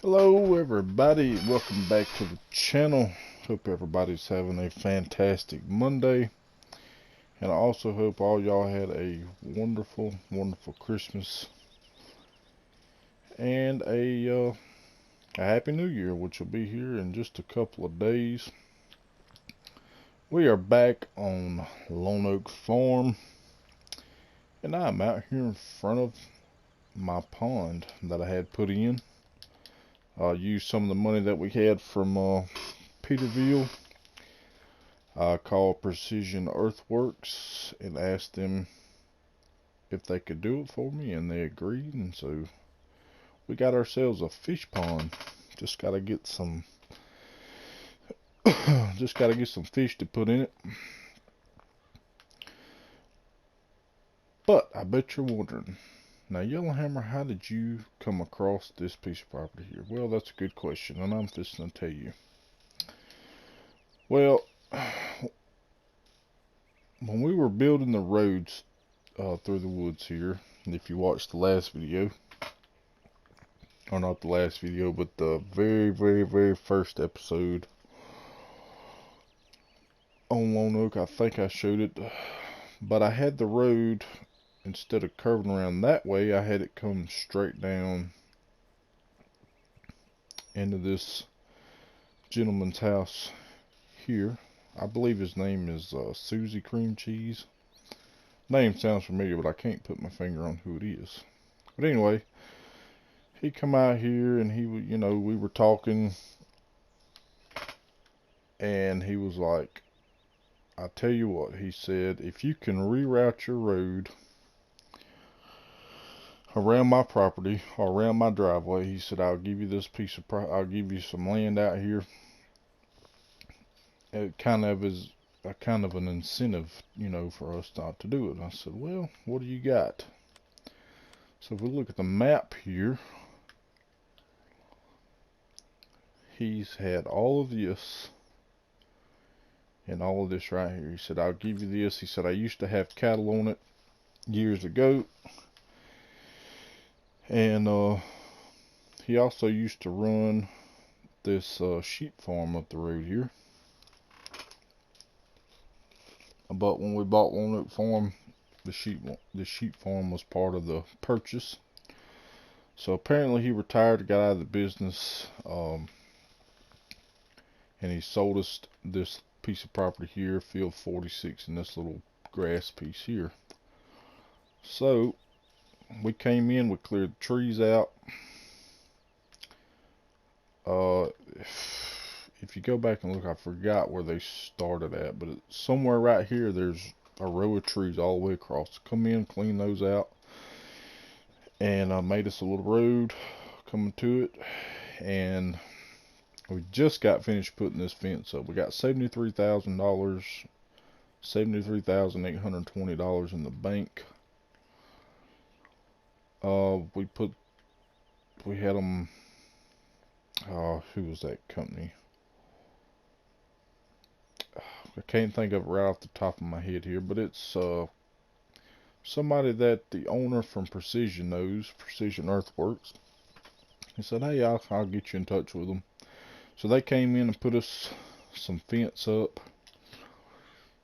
Hello everybody, welcome back to the channel. Hope everybody's having a fantastic Monday, and I also hope all y'all had a wonderful Christmas and a happy new year, which will be here in just a couple of days. We are back on Lone Oak Farm, and I'm out here in front of my pond that I had put in. Used some of the money that we had from Peterville. I called Precision Earthworks and asked them if they could do it for me, and they agreed. And so we got ourselves a fish pond. Just gotta get some, fish to put in it. But I bet you're wondering, now, Yellowhammer, how did you come across this piece of property here? Well, that's a good question, and I'm just going to tell you. Well, when we were building the roads through the woods here, and if you watched the last video, or not the last video, but the very first episode on Lone Oak, I think I showed it, but I had the road, instead of curving around that way, I had it come straight down into this gentleman's house here. I believe his name is Susie Cream Cheese. Name sounds familiar, but I can't put my finger on who it is. But anyway, he come out here and he, we were talking, and he was like, I tell you what, he said, if you can reroute your road around my property or around my driveway, he said, I'll give you this piece of I'll give you some land out here. It kind of is a kind of an incentive, for us not to do it. And I said, well, what do you got? So if we look at the map here, he's had all of this and all of this right here. He said, I'll give you this. He said, I used to have cattle on it years ago. And he also used to run this sheep farm up the road here. But when we bought Lone Oak Farm, the sheep farm was part of the purchase. So apparently he retired, got out of the business, and he sold us this piece of property here, field 46, and this little grass piece here. So we came in, we cleared the trees out. If you go back and look, I forgot where they started at, but somewhere right here, there's a row of trees all the way across. Come in, clean those out, and made us a little road coming to it. And we just got finished putting this fence up. We got $73,000, $73,820 in the bank. We had them, who was that company? I can't think of it right off the top of my head here, but it's somebody that the owner from Precision knows, Precision Earthworks. He said, hey, I'll get you in touch with them. So they came in and put us some fence up,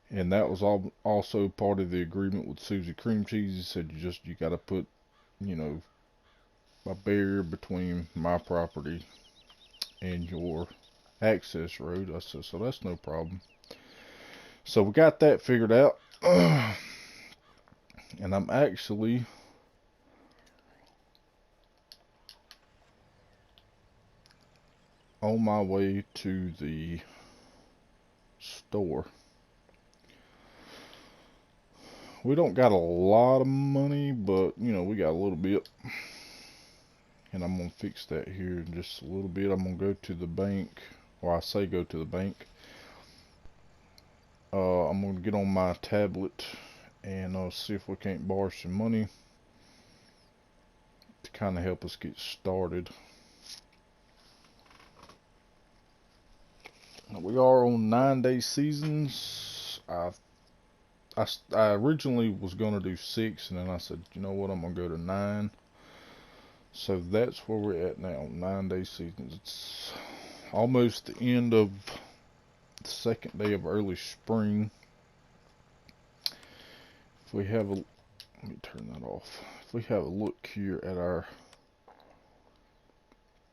and that was also part of the agreement with Susie Cream Cheese. He said, you got to put, a barrier between my property and your access road. I said, so that's no problem. So we got that figured out. And I'm actually on my way to the store. We don't got a lot of money, but we got a little bit. And I'm going to fix that here in just a little bit. I'm going to go to the bank, or I say go to the bank. I'm going to get on my tablet and see if we can't borrow some money to kind of help us get started. We are on 9-day seasons. I originally was going to do 6, and then I said, you know what, I'm going to go to 9. So that's where we're at now, 9-day seasons. It's almost the end of the second day of early spring. If we have a, let me turn that off. If we have a look here at our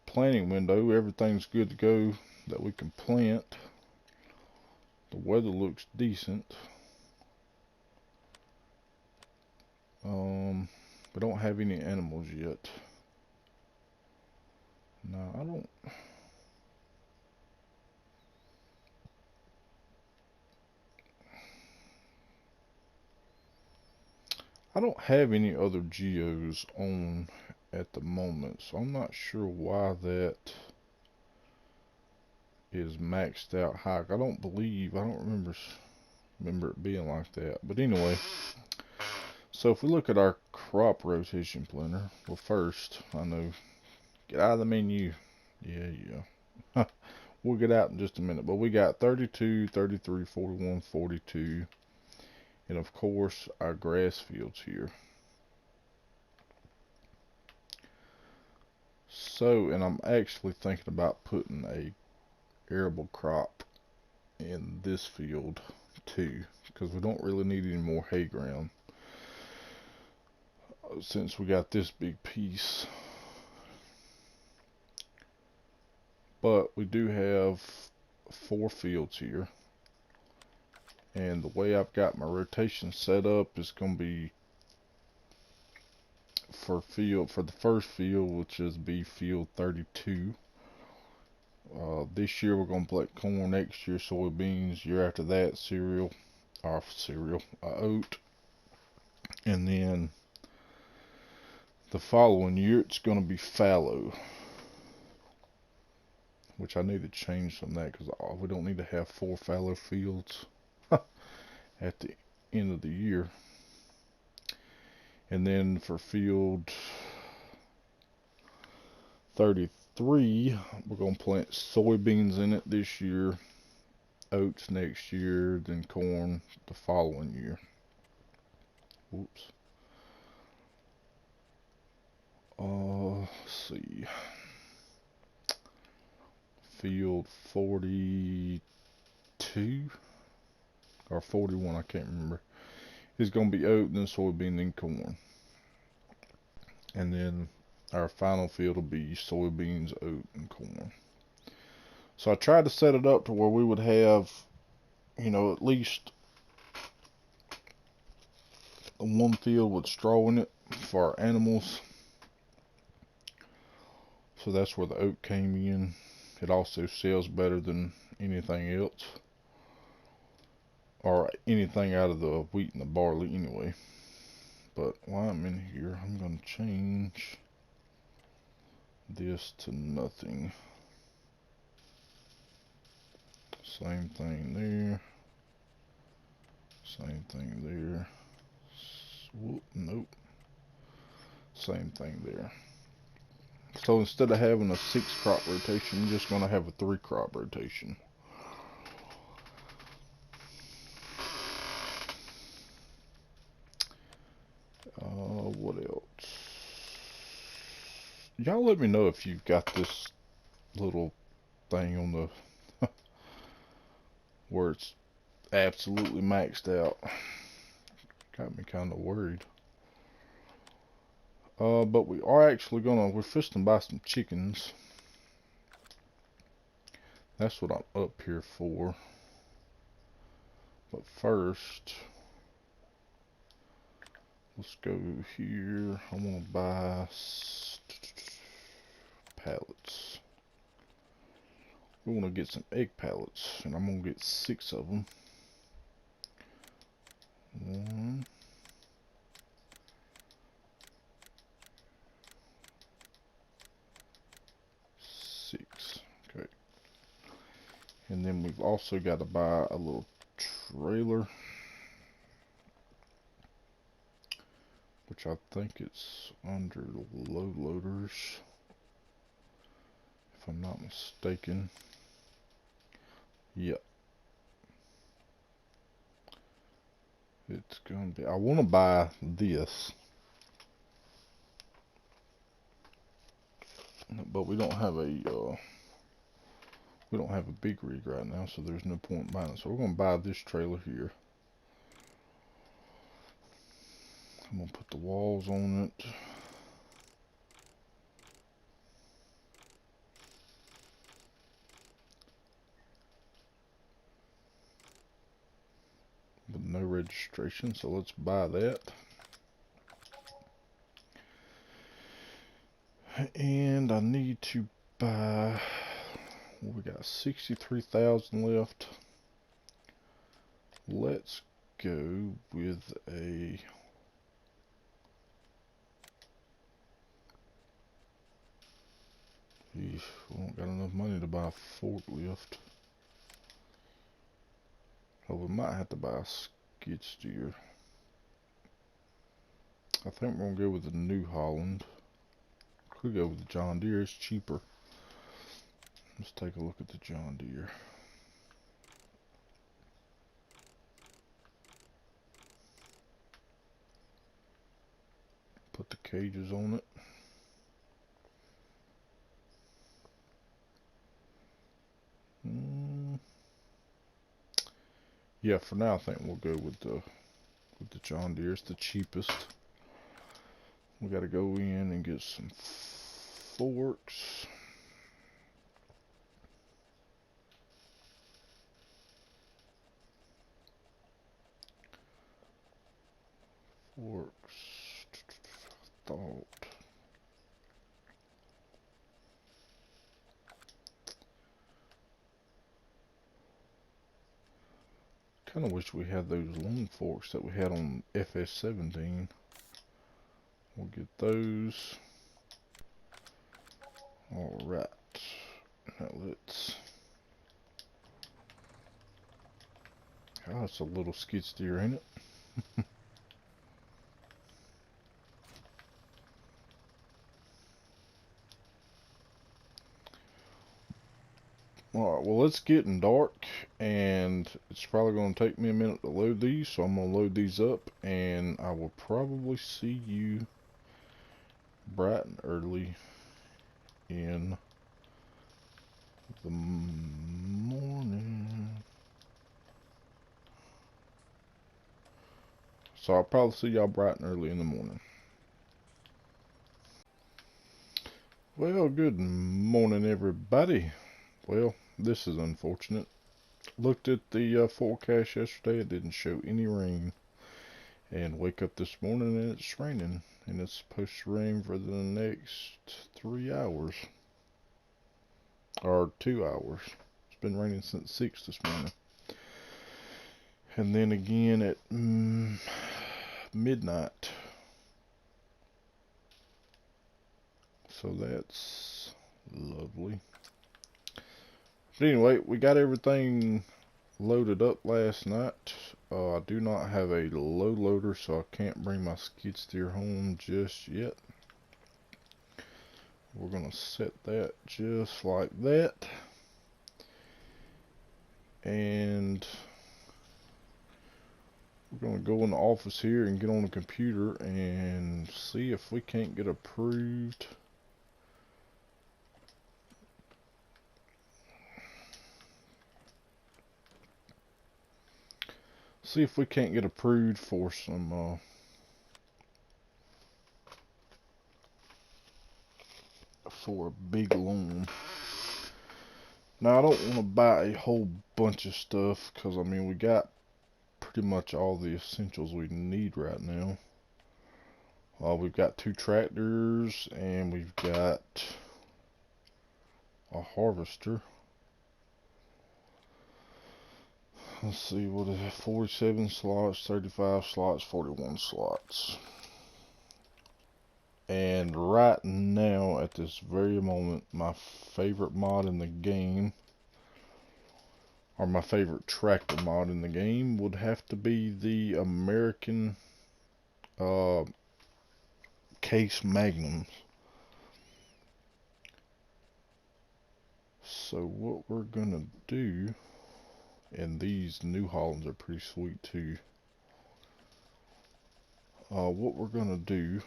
planting window, everything's good to go that we can plant. The weather looks decent. We don't have any animals yet. No, I don't have any other geos on at the moment, so I'm not sure why that is maxed out high. I don't remember it being like that. But anyway, so if we look at our crop rotation planner, well, first, I know, get out of the menu. Yeah. We'll get out in just a minute, but we got 32, 33, 41, 42, and of course our grass fields here. So, and I'm actually thinking about putting a arable crop in this field too, because we don't really need any more hay ground since we got this big piece. But we do have 4 fields here, and the way I've got my rotation set up is going to be for the first field, which is be field 32. This year we're going to plant corn, next year soybeans, year after that oat, and then the following year it's going to be fallow, which I need to change some of that because we don't need to have 4 fallow fields at the end of the year. And then for field 33, we're going to plant soybeans in it this year, oats next year, then corn the following year. Whoops. Let's see. Field 42 or 41, I can't remember. It's going to be oat, then soybean, then corn. And then our final field will be soybeans, oat, and corn. So I tried to set it up to where we would have, at least one field with straw in it for our animals. So that's where the oat came in. It also sells better than anything else, or anything out of the wheat and the barley anyway. But while I'm in here, I'm going to change this to nothing. Same thing there. Same thing there. Whoop, nope. Same thing there. So instead of having a 6 crop rotation, we're just going to have a 3 crop rotation. What else? Y'all let me know if you've got this little thing on the where it's absolutely maxed out. Got me kind of worried. But we are actually we're fixing to buy some chickens. That's what I'm up here for. But first, let's go here. I want to buy pallets. We want to get some egg pallets, and I'm going to get 6 of them. 1, 6. Okay. And then we've also got to buy a little trailer, which I think it's under the load loaders, if I'm not mistaken. Yep. It's going to be, I want to buy this. but we don't have a big rig right now, so there's no point in buying it. So we're gonna buy this trailer here. I'm gonna put the walls on it. With no registration, so let's buy that. And I need to buy, well, we got 63,000 left. Let's go with a, we don't got enough money to buy a forklift. Oh, we might have to buy a skid steer. I think we're gonna go with the New Holland. Could go with the John Deere, it's cheaper. Let's take a look at the John Deere. Put the cages on it. Yeah, for now I think we'll go with the John Deere. It's the cheapest. We gotta go in and get some forks. Thought. Kind of wish we had those long forks that we had on FS17. We'll get those. Alright. Now let's... Oh, it's a little skid steer, ain't it? Alright, well it's getting dark and it's probably going to take me a minute to load these, so I'm going to load these up and I will probably see you bright and early in the morning. So I'll probably see y'all bright and early in the morning. Well, good morning everybody. Well, this is unfortunate. Looked at the forecast yesterday, it didn't show any rain. And wake up this morning and it's raining. And it's supposed to rain for the next 3 hours. Or 2 hours. It's been raining since 6 this morning. And then again at midnight. So that's lovely. But anyway, we got everything loaded up last night. I do not have a low loader, so I can't bring my skid steer home just yet. We're going to set that just like that. And we're going to go in the office here and get on the computer and see if we can't get approved. See if we can't get approved for some for a big loan. Now I don't want to buy a whole bunch of stuff because I mean we got pretty much all the essentials we need right now. We've got 2 tractors and we've got a harvester. Let's see, what is it? 47 slots, 35 slots, 41 slots. And right now, at this very moment, my favorite mod in the game, or my favorite tractor mod in the game, would have to be the American Case Magnums. So what we're gonna do, and these New Hollands are pretty sweet too. What we're gonna do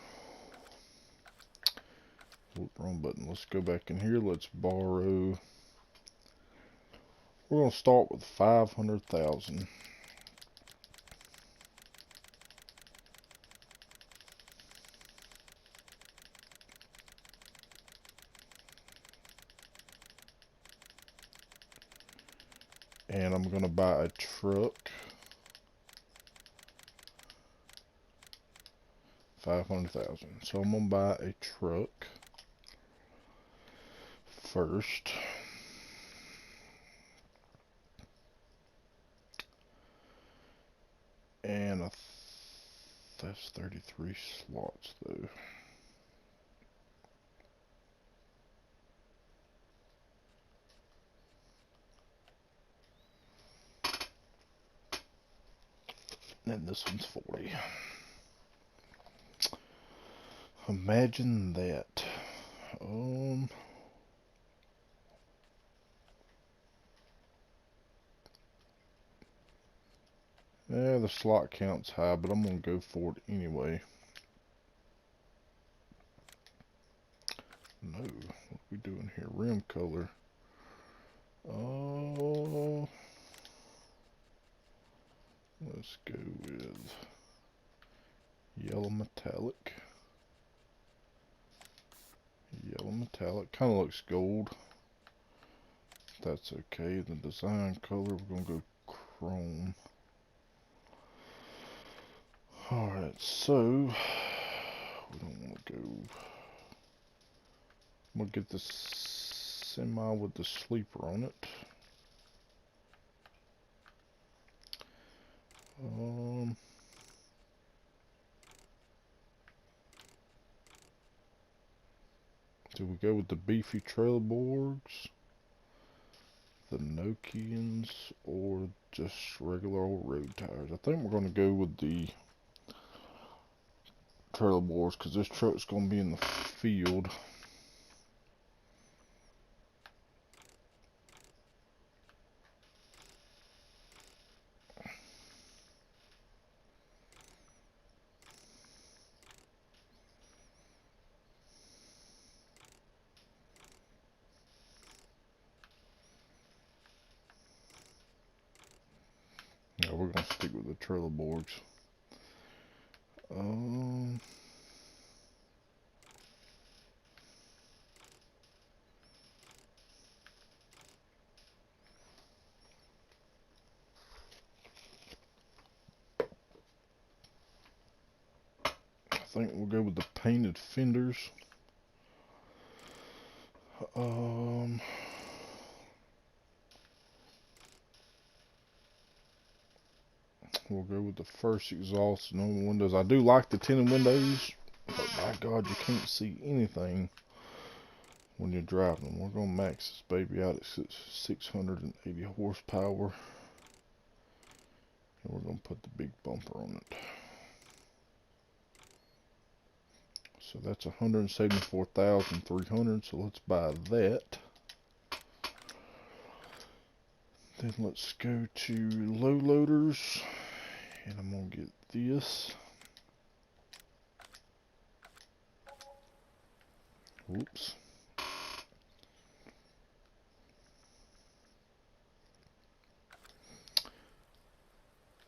Whoop, wrong button. Let's go back in here. Let's borrow. We're going to start with 500,000. And I'm going to buy a truck. 500,000. So I'm going to buy a truck first. And that's 33 slots though. And this one's 40. Imagine that. Yeah, the slot count's high, but I'm gonna go for it anyway. No, what are we doing here? Rim color. Oh, let's go with yellow metallic. Yellow metallic. Kind of looks gold. That's okay. The design color, we're gonna go chrome. Alright, so we don't want to go. We'll get the semi with the sleeper on it. Do we go with the beefy trailer boards, the Nokians, or just regular old road tires? I think we're going to go with the trailer boards because this truck's going to be in the field. Yeah, we're going to stick with the trailer boards. I think we'll go with the painted fenders. We'll go with the first exhaust and on the windows. I do like the tinted windows, but by God, you can't see anything when you're driving. We're going to max this baby out at 680 horsepower. And we're going to put the big bumper on it. So that's 174,300. So let's buy that. Then let's go to low loaders. And I'm going to get this. Whoops.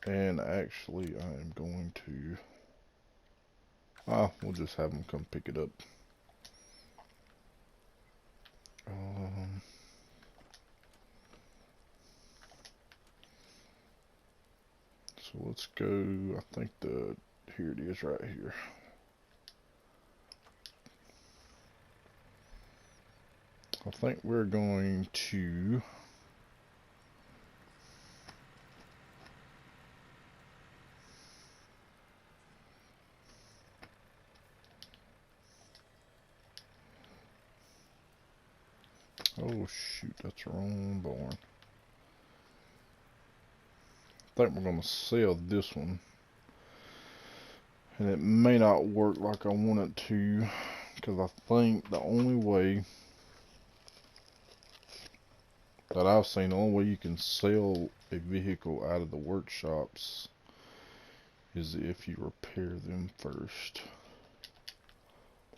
And actually, I am going to... we'll just have them come pick it up. So let's go, I think here it is right here. I think we're going to oh shoot, that's the wrong barn. I think we're going to sell this one. And it may not work like I want it to, because I think the only way that I've seen, the only way you can sell a vehicle out of the workshops is if you repair them first.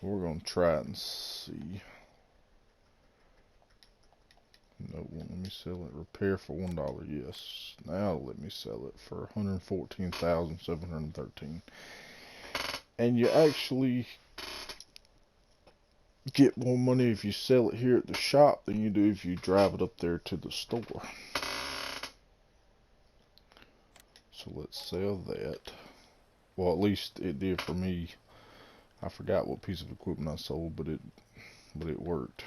We're going to try it and see. No, won't let me sell it. Repair for $1. Yes. Now let me sell it for $114,713. And you actually get more money if you sell it here at the shop than you do if you drive it up there to the store. So let's sell that. Well, at least it did for me. I forgot what piece of equipment I sold, but it worked.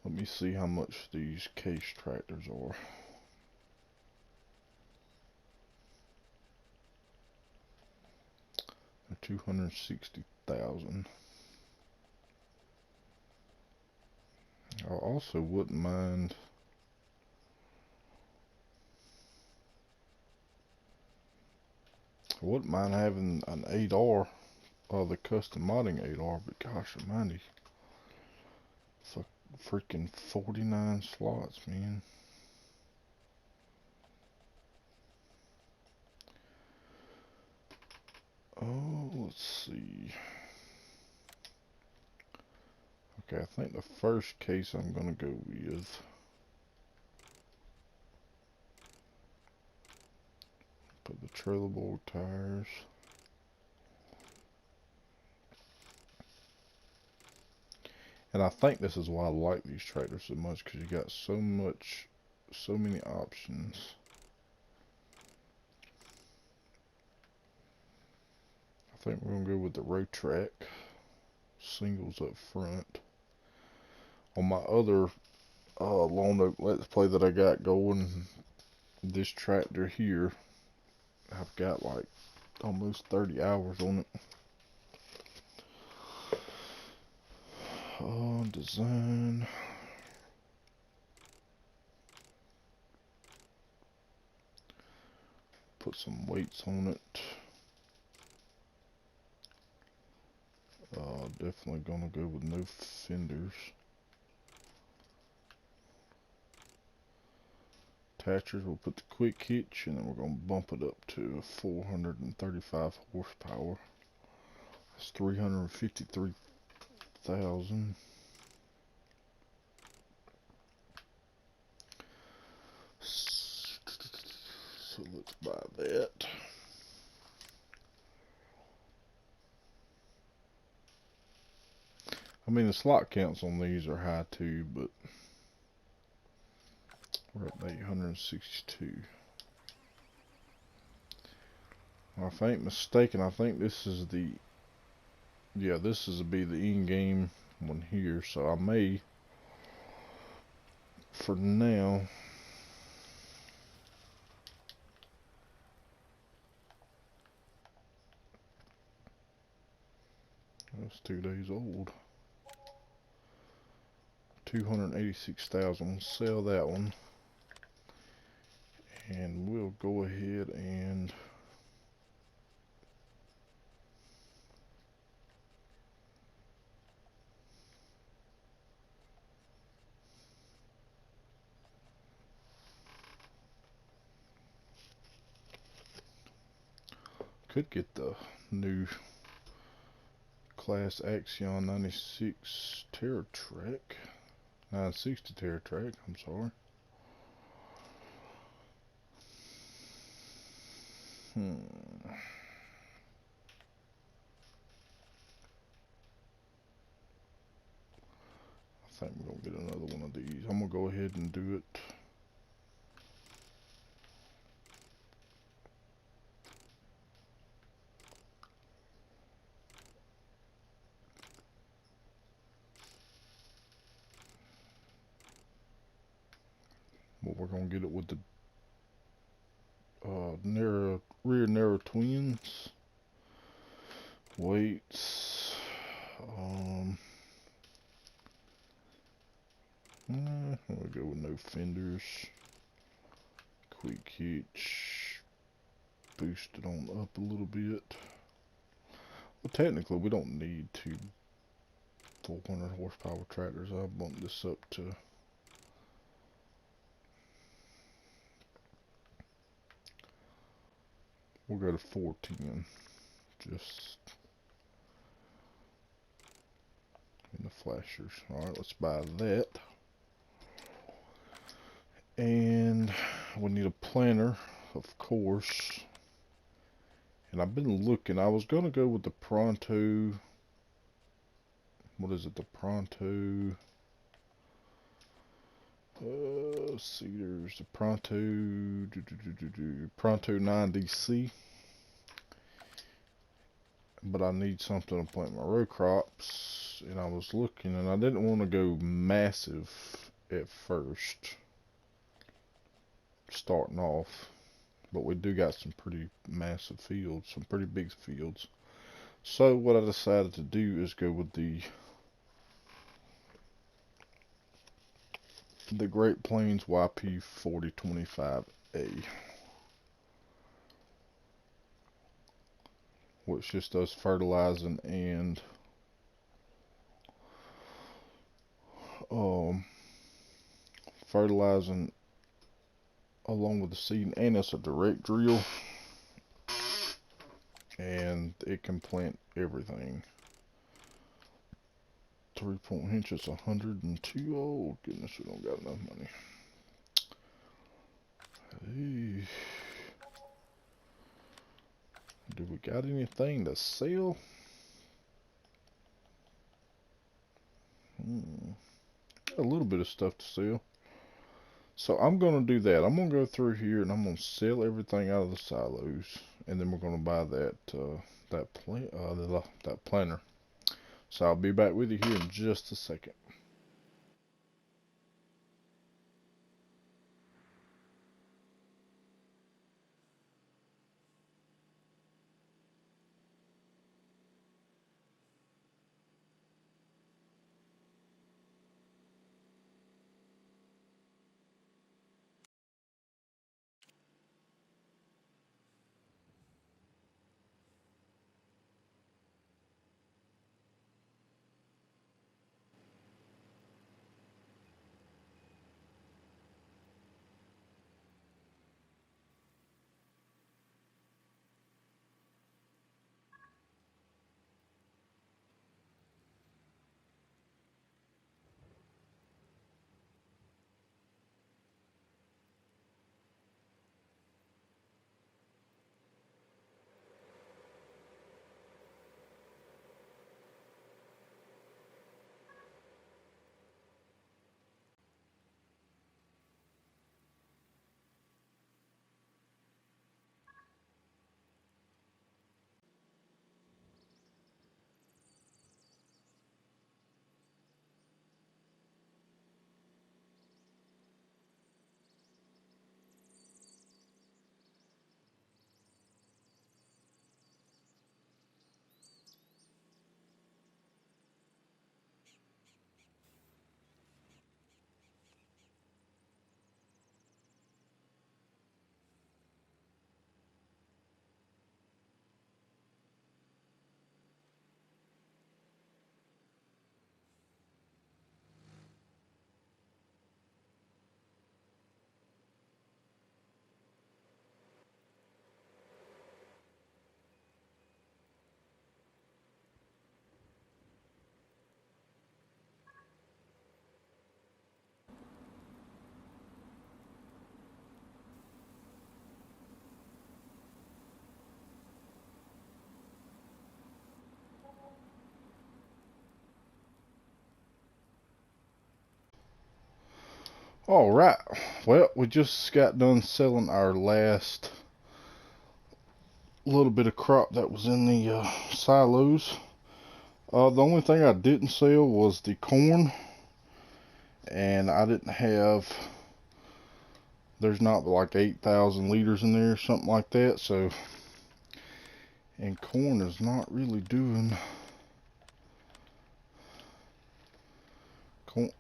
Let me see how much these case tractors are. They're 260,000. I also wouldn't mind having an 8R, the custom modding 8R, but gosh almighty, freaking 49 slots, man. Oh, let's see. Okay, I think the first case I'm gonna go with, put the trailer board tires. And I think this is why I like these tractors so much, because you got so many options. I think we're gonna go with the road track singles up front. On my other Lone Oak Let's Play that I got going, this tractor here, I've got like almost 30 hours on it. Design. Put some weights on it. Definitely gonna go with no fenders. Attachers, we'll put the quick hitch, and then we're gonna bump it up to 435 horsepower. That's 353,000. So let's buy that. I mean, the slot counts on these are high too, but we're at 862. If I ain't mistaken, I think this is the, yeah, this is be the in-game one here, so I may, for now, that's 2 days old. 286,000. We'll sell that one, and we'll go ahead and could get the new Class Axion 96 TerraTrack, 960 TerraTrack, I'm sorry. I think we're gonna get another one of these. I'm gonna go ahead and do it. Well, we're gonna get it with the rear narrow twins. Weights. We'll go with no fenders. Quick hitch. Boost it on up a little bit. Well, technically, we don't need two 400 horsepower tractors. I'll bump this up to We'll go to 410. Just in the flashers. Alright, let's buy that. And we need a planter, of course. And I've been looking. I was going to go with the Pronto. What is it? The Pronto. Cedars. The Pronto. Pronto 90C. But I need something to plant my row crops. And I was looking, and I didn't want to go massive at first, starting off. But we do got some pretty massive fields, some pretty big fields. So what I decided to do is go with the Great Plains YP 4025A, which just does fertilizing and fertilizing along with the seed, and it's a direct drill, and it can plant everything. 3-point hinge is 102. Oh goodness, we don't got enough money. Hey. Do we got anything to sell? Got a little bit of stuff to sell. So I'm going to do that. I'm going to go through here and I'm going to sell everything out of the silos, and then we're going to buy that planter. So I'll be back with you here in just a second. Alright, well, we just got done selling our last little bit of crop that was in the silos. The only thing I didn't sell was the corn, and I didn't have, there's not like 8,000 liters in there or something like that, so, and corn is not really doing, corn,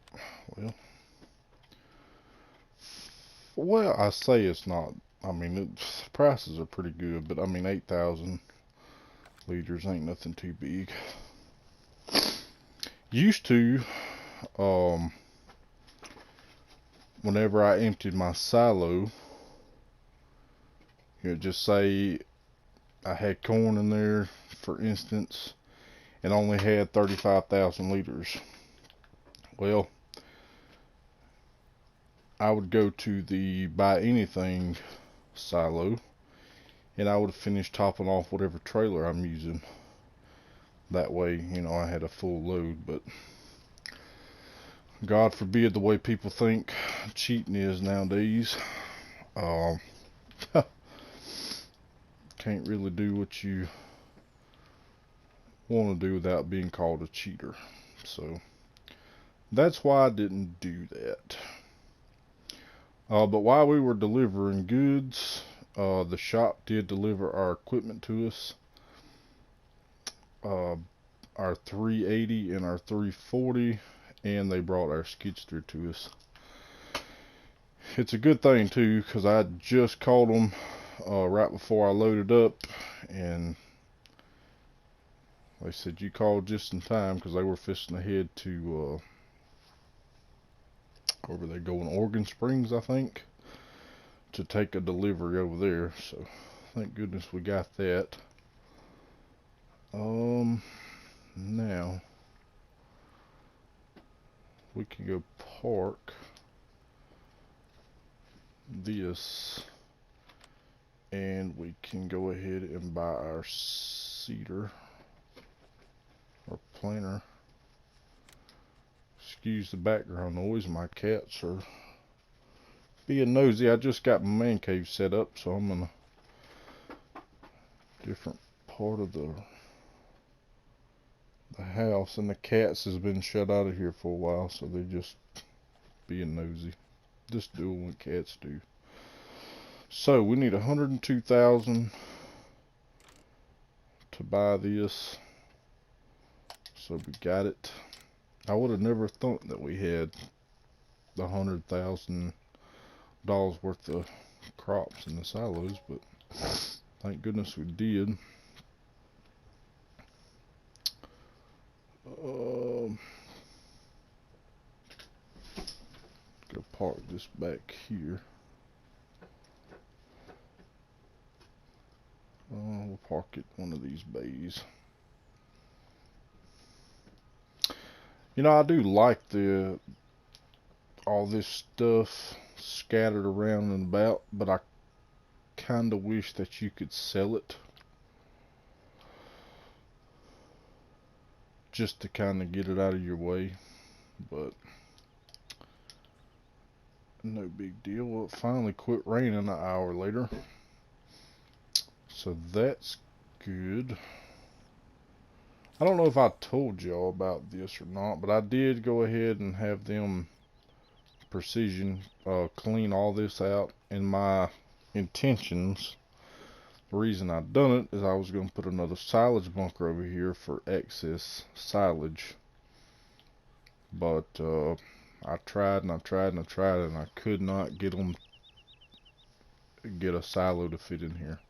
well, I say it's not, I mean, prices are pretty good, but I mean, 8,000 liters ain't nothing too big. Used to, whenever I emptied my silo, you know, just say I had corn in there, for instance, and only had 35,000 liters. Well, I would go to the buy anything silo, and I would finish topping off whatever trailer I'm using. That way, you know, I had a full load. But God forbid the way people think cheating is nowadays. Um, can't really do what you want to do without being called a cheater. So that's why I didn't do that. But while we were delivering goods, the shop did deliver our equipment to us. Our 380 and our 340, and they brought our skid steer to us. It's a good thing too, because I just called them right before I loaded up, and they said you called just in time, because they were fishing ahead to where were they going? Oregon Springs, I think, to take a delivery over there. So thank goodness we got that. Now we can go park this, and we can go ahead and buy our seeder or planter. Excuse the background noise, my cats are being nosy. I just got my man cave set up, so I'm in a different part of the house, and the cats has been shut out of here for a while, so they're just being nosy. Just doing what cats do. So we need 102,000 to buy this. So we got it. I would have never thought that we had the $100,000 worth of crops in the silos, but thank goodness we did. Go park this back here. We'll park it one of these bays. You know, I do like all this stuff scattered around and about, but I kind of wish that you could sell it, just to kind of get it out of your way. But no big deal. Well, it finally quit raining an hour later, so that's good. I don't know if I told y'all about this or not, but I did go ahead and have them Precision clean all this out. And my intentions, the reason I done it, is I was going to put another silage bunker over here for excess silage. But I tried and I tried and I tried, and I could not get a silo to fit in here.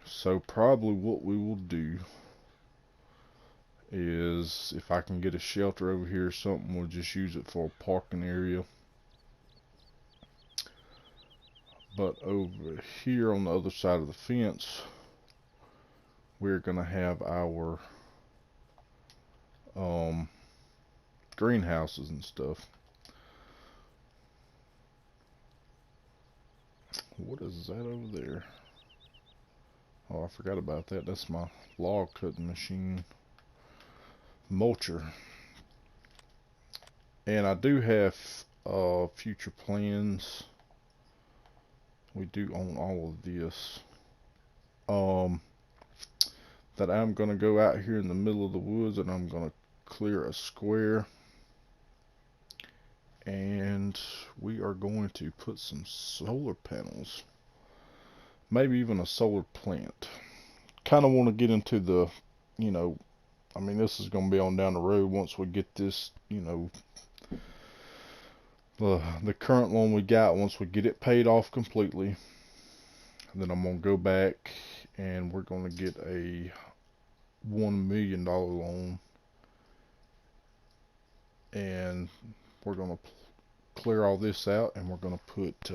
So probably what we will do is, if I can get a shelter over here or something, we'll just use it for a parking area. But over here on the other side of the fence, we're gonna have our greenhouses and stuff. What is that over there? Oh, I forgot about that. That's my log cutting machine. Mulcher. And I do have future plans. We do own all of this. That I'm gonna go out here in the middle of the woods, and I'm gonna clear a square, and we are going to put some solar panels, maybe even a solar plant. Kind of want to get into the, you know, I mean, this is going to be on down the road once we get this, you know, the current one we got, once we get it paid off completely. And then I'm going to go back, and we're going to get a $1 million loan. And we're going to clear all this out, and we're going to put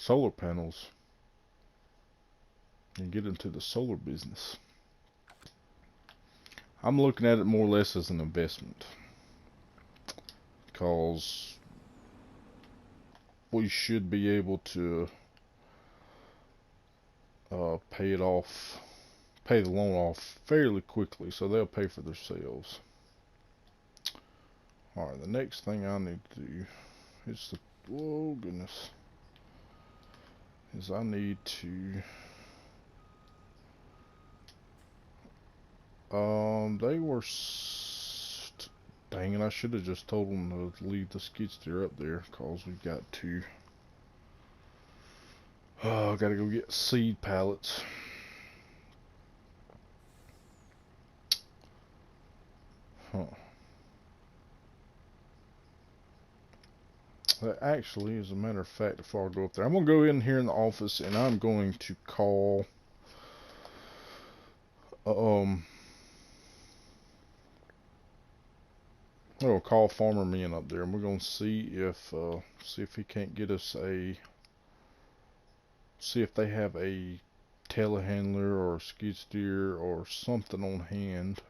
solar panels and get into the solar business. I'm looking at it more or less as an investment, because we should be able to pay the loan off fairly quickly, so they'll pay for themselves. Alright, the next thing I need to do is oh goodness, is I need to, they were, dang it, I should have just told them to leave the skid steer up there, cause we've got to, I gotta go get seed pallets. Huh. Actually, as a matter of fact, before I go up there, I'm going to go in here in the office and I'm going to call I'll call Farmer Man up there, and we're going to see if he can't get us see if they have a telehandler or a skid steer or something on hand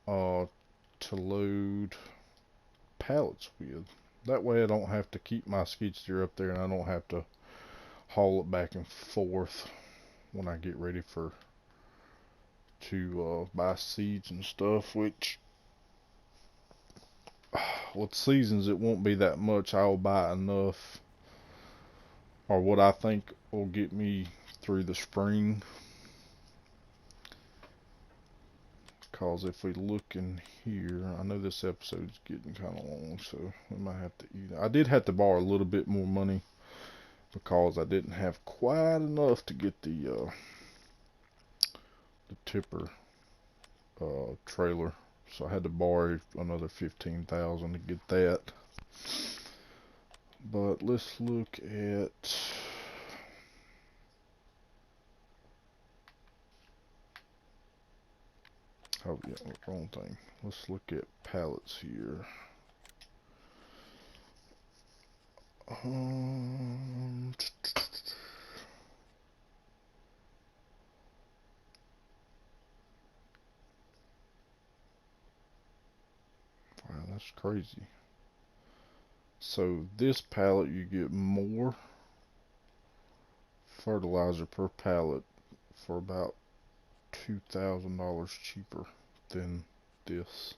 to load pallets with. That way I don't have to keep my skid steer up there, and I don't have to haul it back and forth when I get ready to buy seeds and stuff, which with seasons it won't be that much. I'll buy enough, or what I think will get me through the spring. Because if we look in here, I know this episode's getting kind of long, so we might have to eat. I did have to borrow a little bit more money because I didn't have quite enough to get the tipper trailer, so I had to borrow another $15,000 to get that. But let's look at, oh yeah, wrong thing. Let's look at pallets here. Wow, that's crazy. So this pallet, you get more fertilizer per pallet for about $2,000 cheaper than this.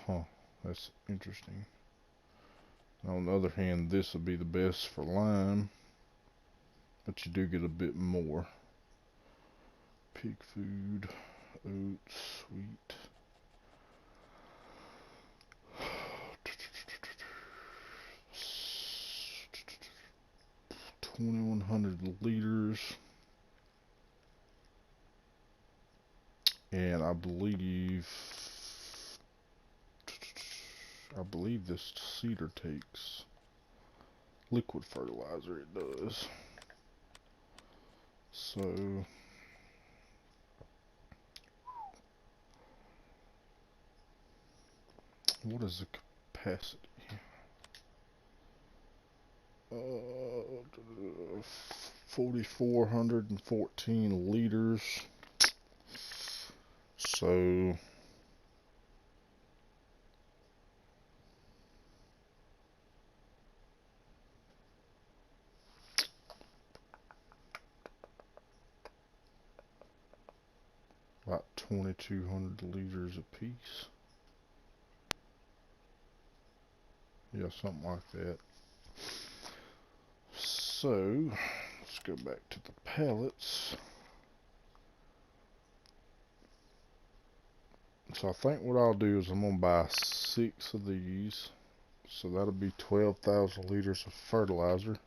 Huh, that's interesting. Now, on the other hand, this would be the best for lime, but you do get a bit more. Pig food, oats, wheat. 2,100 liters. And I believe this seeder takes liquid fertilizer. It does. So what is the capacity? 4,414 liters. So about 2,200 liters a piece. Yeah, something like that. So let's go back to the pallets. So I think what I'll do is I'm gonna buy 6 of these. So that'll be 12,000 liters of fertilizer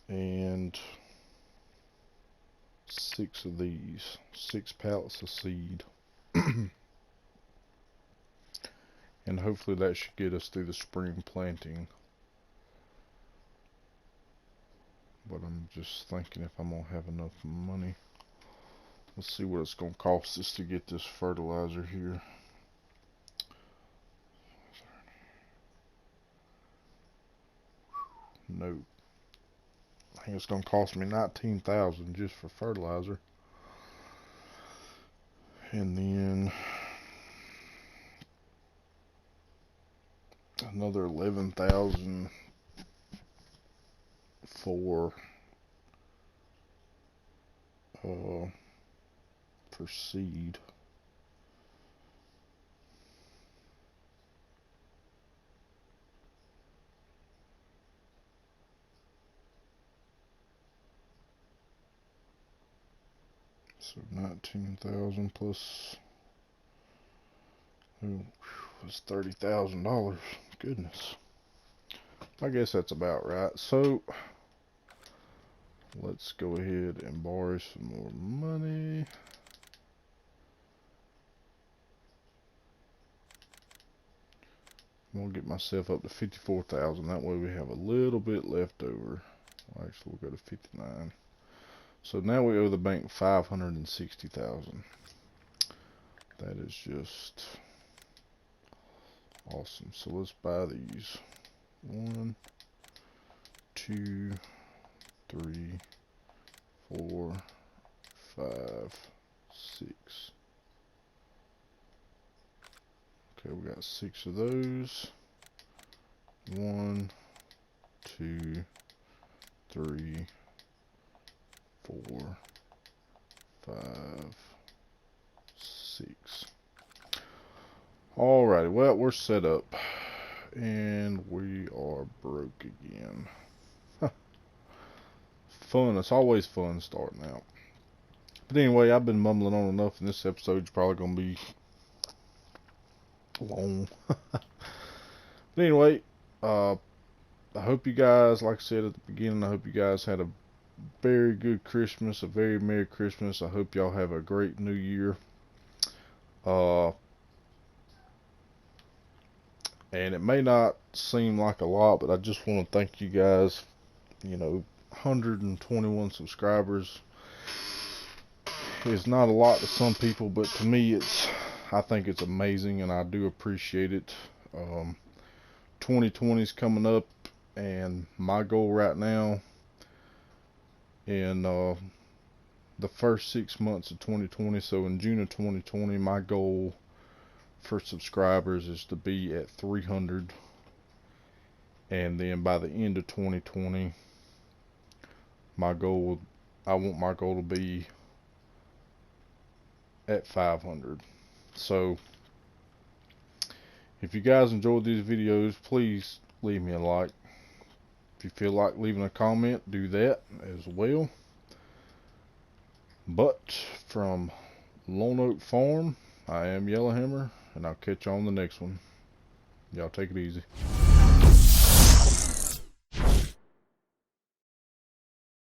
and 6 of these, 6 pallets of seed. And hopefully that should get us through the spring planting. But I'm just thinking if I'm gonna have enough money. Let's see what it's gonna cost us to get this fertilizer here. Nope. I think it's gonna cost me $19,000 just for fertilizer. And then another 11,000 for seed. So 19,000 plus, oh, that's $30,000. Goodness. I guess that's about right. So let's go ahead and borrow some more money. I'm gonna get myself up to 54,000. That way we have a little bit left over. Actually, we'll go to 59. So now we owe the bank 560,000. That is just awesome. So let's buy these. 1, 2, 3, 4, 5, 6. Okay, we got 6 of those. 1, 2, 3, 4, 5, 6. Alrighty, well, we're set up. And we are broke again. Fun, it's always fun starting out. But anyway, I've been mumbling on enough, and this episode's probably going to be long. But anyway, I hope you guys, like I said at the beginning, I hope you guys had a very good Christmas, a very Merry Christmas. I hope y'all have a great New Year. And it may not seem like a lot, but I just want to thank you guys. You know, 121 subscribers is not a lot to some people, but to me, I think it's amazing, and I do appreciate it. 2020 is coming up, and my goal right now in the first 6 months of 2020, so in June of 2020, my goal for subscribers is to be at 300, and then by the end of 2020, I want my goal to be at 500. So if you guys enjoyed these videos, please leave me a like. If you feel like leaving a comment, do that as well. But from Lone Oak Farm, I am Yellowhammer, and I'll catch you on the next one. Y'all take it easy.